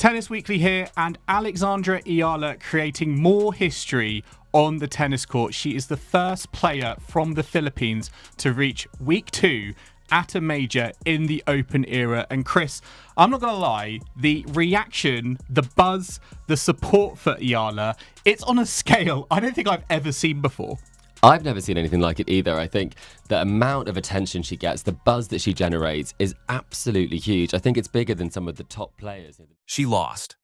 Tennis Weekly here, and Alexandra Eala creating more history on the tennis court. She is the first player from the Philippines to reach week 2 at a major in the Open era. And Chris, I'm not going to lie, the reaction, the buzz, the support for Eala, it's on a scale I don't think I've ever seen before. I've never seen anything like it either. I think the amount of attention she gets, the buzz that she generates is absolutely huge. I think it's bigger than some of the top players. She lost.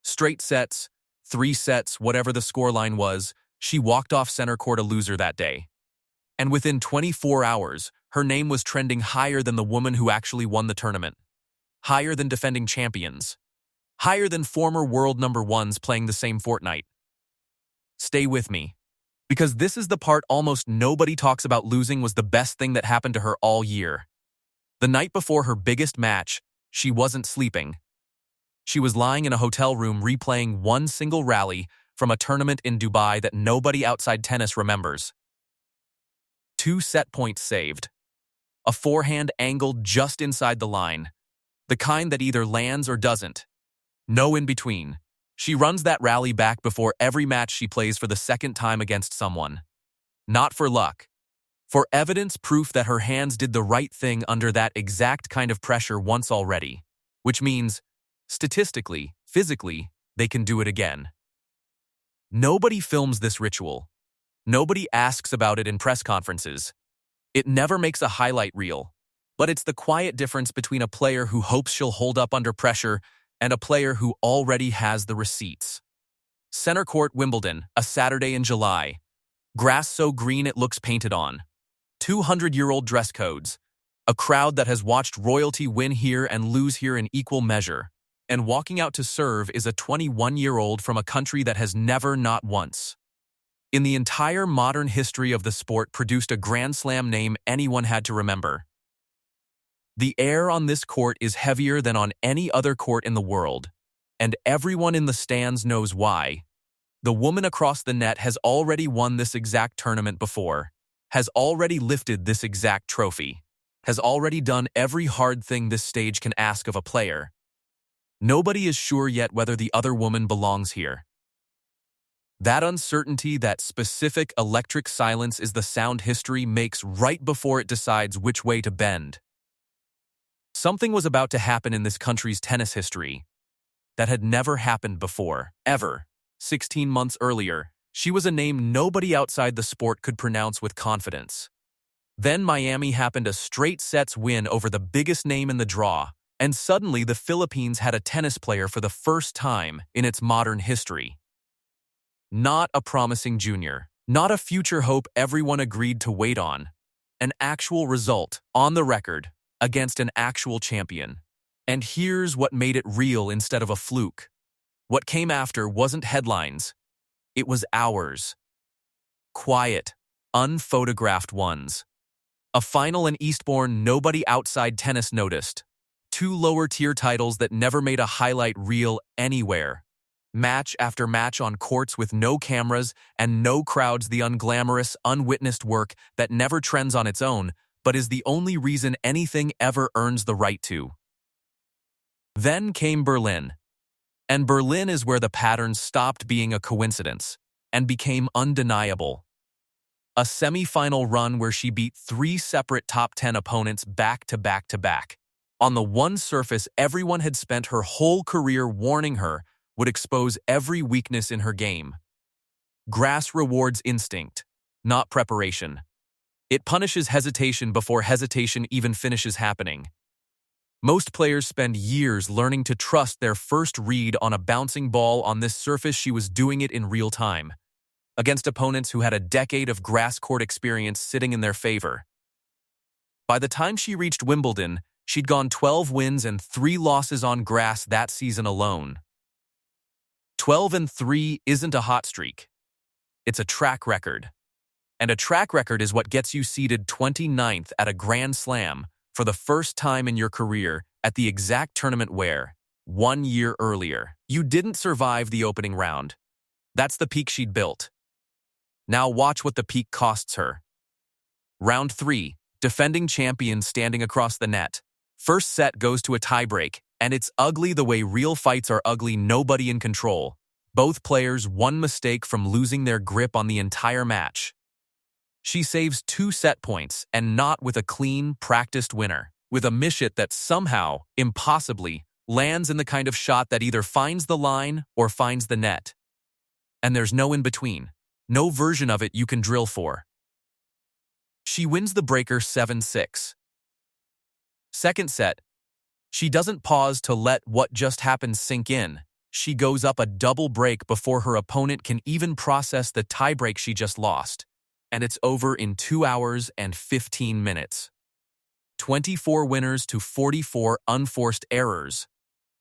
Straight sets, 3 sets, whatever the scoreline was, she walked off center court a loser that day. And within 24 hours, her name was trending higher than the woman who actually won the tournament. Higher than defending champions. Higher than former world number ones playing the same fortnight. Stay with me. Because this is the part almost nobody talks about. Losing was the best thing that happened to her all year. The night before her biggest match, she wasn't sleeping. She was lying in a hotel room replaying one single rally from a tournament in Dubai that nobody outside tennis remembers. 2 set points saved. A forehand angled just inside the line. The kind that either lands or doesn't. No in between. She runs that rally back before every match she plays for the second time against someone. Not for luck. For evidence proof that her hands did the right thing under that exact kind of pressure once already. Which means, statistically, physically, they can do it again. Nobody films this ritual. Nobody asks about it in press conferences. It never makes a highlight reel. But it's the quiet difference between a player who hopes she'll hold up under pressure and a player who already has the receipts. Center court, Wimbledon, a Saturday in July. Grass so green it looks painted on. 200-year-old dress codes. A crowd that has watched royalty win here and lose here in equal measure. And walking out to serve is a 21-year-old from a country that has never, not once, in the entire modern history of the sport, produced a Grand Slam name anyone had to remember. The air on this court is heavier than on any other court in the world, and everyone in the stands knows why. The woman across the net has already won this exact tournament before, has already lifted this exact trophy, has already done every hard thing this stage can ask of a player. Nobody is sure yet whether the other woman belongs here. That uncertainty, that specific electric silence is the sound history makes right before it decides which way to bend. Something was about to happen in this country's tennis history that had never happened before, ever. 16 months earlier, she was a name nobody outside the sport could pronounce with confidence. Then Miami happened, a straight sets win over the biggest name in the draw, and suddenly the Philippines had a tennis player for the first time in its modern history. Not a promising junior, not a future hope everyone agreed to wait on. An actual result, on the record, against an actual champion. And here's what made it real instead of a fluke. What came after wasn't headlines. It was hours. Quiet, unphotographed ones. A final in Eastbourne nobody outside tennis noticed. 2 lower-tier titles that never made a highlight reel anywhere. Match after match on courts with no cameras and no crowds, the unglamorous, unwitnessed work that never trends on its own, but is the only reason anything ever earns the right to. Then came Berlin. And Berlin is where the pattern stopped being a coincidence and became undeniable. A semi-final run where she beat 3 separate top 10 opponents back to back to back. On the one surface everyone had spent her whole career warning her would expose every weakness in her game. Grass rewards instinct, not preparation. It punishes hesitation before hesitation even finishes happening. Most players spend years learning to trust their first read on a bouncing ball. On this surface, she was doing it in real time, against opponents who had a decade of grass court experience sitting in their favor. By the time she reached Wimbledon, she'd gone 12 wins and 3 losses on grass that season alone. 12-3 isn't a hot streak. It's a track record. And a track record is what gets you seeded 29th at a Grand Slam for the first time in your career at the exact tournament where, 1 year earlier, you didn't survive the opening round. That's the peak she'd built. Now watch what the peak costs her. Round 3, defending champion standing across the net. First set goes to a tiebreak, And it's ugly the way real fights are ugly, nobody in control. Both players one mistake from losing their grip on the entire match. She saves 2 set points, and not with a clean, practiced winner. With a miss-hit that somehow, impossibly, lands in the kind of shot that either finds the line or finds the net. And there's no in-between. No version of it you can drill for. She wins the breaker 7-6. Second set. She doesn't pause to let what just happened sink in. She goes up a double break before her opponent can even process the tiebreak she just lost. And it's over in 2 hours and 15 minutes. 24 winners to 44 unforced errors,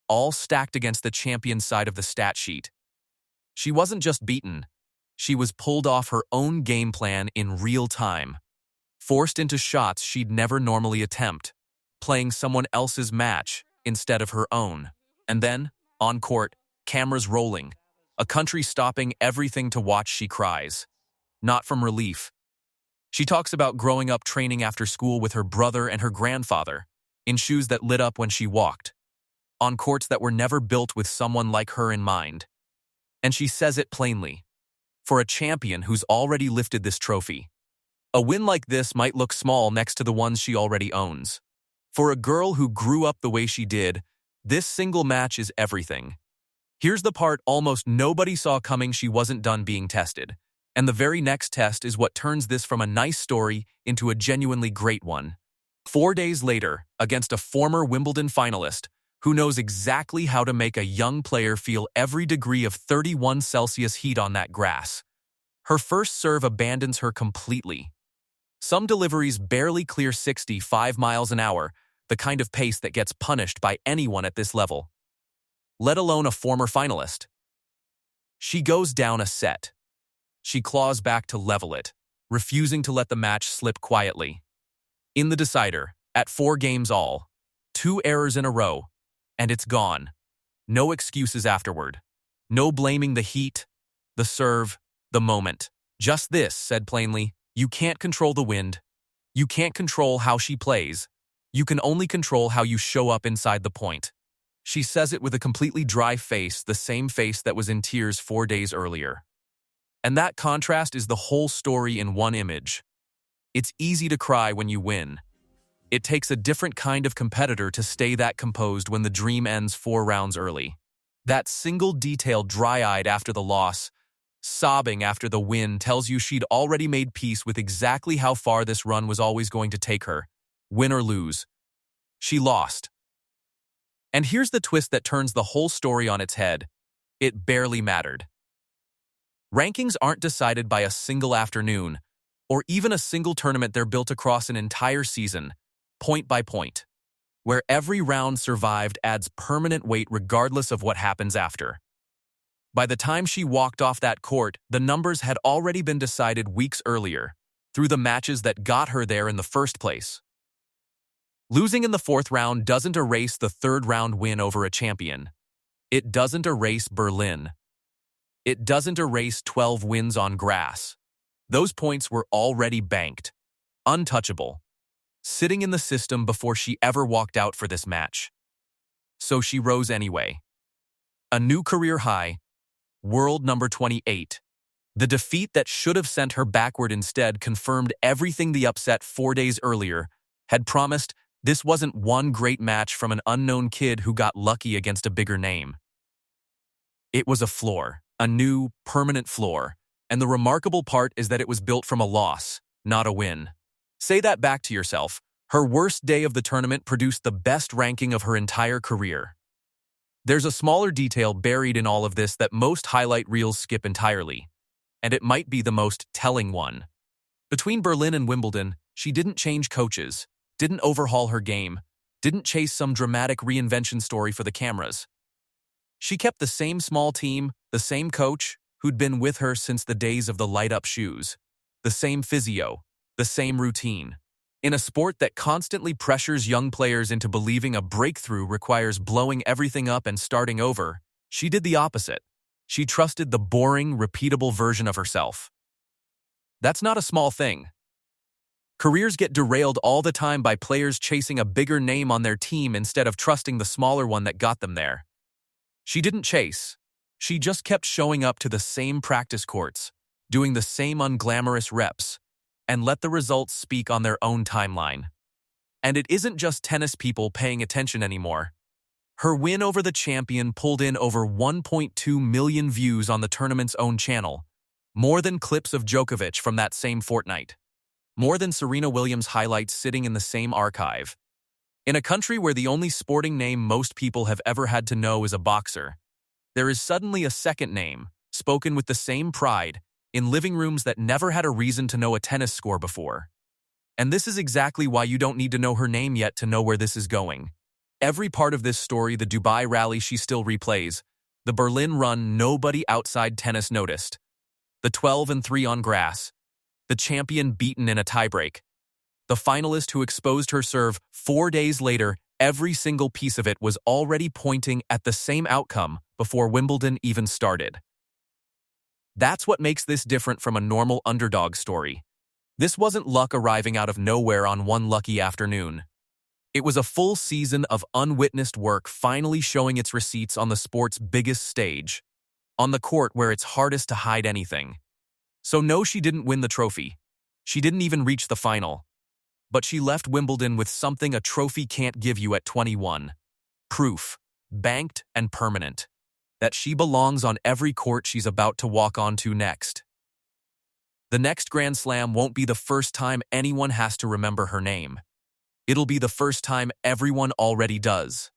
all stacked against the champion's side of the stat sheet. She wasn't just beaten, she was pulled off her own game plan in real time, forced into shots she'd never normally attempt, playing someone else's match instead of her own. And then, on court, cameras rolling, a country stopping everything to watch, she cries. Not from relief. She talks about growing up training after school with her brother and her grandfather, in shoes that lit up when she walked, on courts that were never built with someone like her in mind. And she says it plainly. For a champion who's already lifted this trophy, a win like this might look small next to the ones she already owns. For a girl who grew up the way she did, this single match is everything. Here's the part almost nobody saw coming: she wasn't done being tested. And the very next test is what turns this from a nice story into a genuinely great one. 4 days later, against a former Wimbledon finalist who knows exactly how to make a young player feel every degree of 31 Celsius heat on that grass. Her first serve abandons her completely. Some deliveries barely clear 65 miles an hour, the kind of pace that gets punished by anyone at this level, let alone a former finalist. She goes down a set. She claws back to level it, refusing to let the match slip quietly. In the decider, at 4 games all, 2 errors in a row, and it's gone. No excuses afterward. No blaming the heat, the serve, the moment. Just this, said plainly: you can't control the wind. You can't control how she plays. You can only control how you show up inside the point. She says it with a completely dry face, the same face that was in tears 4 days earlier. And that contrast is the whole story in one image. It's easy to cry when you win. It takes a different kind of competitor to stay that composed when the dream ends 4 rounds early. That single detail, dry-eyed after the loss, sobbing after the win, tells you she'd already made peace with exactly how far this run was always going to take her. Win or lose. She lost. And here's the twist that turns the whole story on its head. It barely mattered. Rankings aren't decided by a single afternoon, or even a single tournament. They're built across an entire season, point by point, where every round survived adds permanent weight regardless of what happens after. By the time she walked off that court, the numbers had already been decided weeks earlier, through the matches that got her there in the first place. Losing in the 4th round doesn't erase the 3rd round win over a champion. It doesn't erase Berlin. It doesn't erase 12 wins on grass. Those points were already banked, untouchable, sitting in the system before she ever walked out for this match. So she rose anyway. A new career high, world number 28. The defeat that should have sent her backward instead confirmed everything the upset 4 days earlier had promised. This wasn't one great match from an unknown kid who got lucky against a bigger name. It was a floor, a new, permanent floor, and the remarkable part is that it was built from a loss, not a win. Say that back to yourself. Her worst day of the tournament produced the best ranking of her entire career. There's a smaller detail buried in all of this that most highlight reels skip entirely, and it might be the most telling one. Between Berlin and Wimbledon, she didn't change coaches, didn't overhaul her game, didn't chase some dramatic reinvention story for the cameras. She kept the same small team, the same coach who'd been with her since the days of the light-up shoes, the same physio, the same routine. In a sport that constantly pressures young players into believing a breakthrough requires blowing everything up and starting over, she did the opposite. She trusted the boring, repeatable version of herself. That's not a small thing. Careers get derailed all the time by players chasing a bigger name on their team instead of trusting the smaller one that got them there. She didn't chase. She just kept showing up to the same practice courts, doing the same unglamorous reps, and let the results speak on their own timeline. And it isn't just tennis people paying attention anymore. Her win over the champion pulled in over 1.2 million views on the tournament's own channel, more than clips of Djokovic from that same fortnight, more than Serena Williams' highlights sitting in the same archive. In a country where the only sporting name most people have ever had to know is a boxer, there is suddenly a second name, spoken with the same pride, in living rooms that never had a reason to know a tennis score before. And this is exactly why you don't need to know her name yet to know where this is going. Every part of this story, the Dubai rally she still replays, the Berlin run nobody outside tennis noticed, the 12-3 on grass, the champion beaten in a tiebreak, the finalist who exposed her serve 4 days later, every single piece of it was already pointing at the same outcome before Wimbledon even started. That's what makes this different from a normal underdog story. This wasn't luck arriving out of nowhere on one lucky afternoon. It was a full season of unwitnessed work finally showing its receipts on the sport's biggest stage, on the court where it's hardest to hide anything. So no, she didn't win the trophy. She didn't even reach the final. But she left Wimbledon with something a trophy can't give you at 21. Proof, banked and permanent, that she belongs on every court she's about to walk onto next. The next Grand Slam won't be the first time anyone has to remember her name. It'll be the first time everyone already does.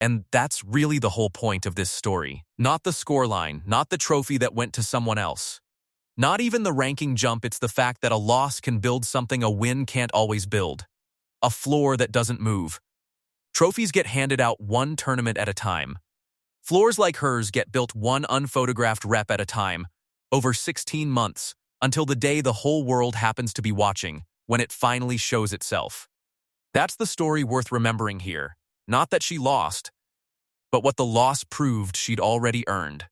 And that's really the whole point of this story. Not the scoreline, not the trophy that went to someone else. Not even the ranking jump, it's the fact that a loss can build something a win can't always build. A floor that doesn't move. Trophies get handed out one tournament at a time. Floors like hers get built one unphotographed rep at a time, over 16 months, until the day the whole world happens to be watching, when it finally shows itself. That's the story worth remembering here. Not that she lost, but what the loss proved she'd already earned.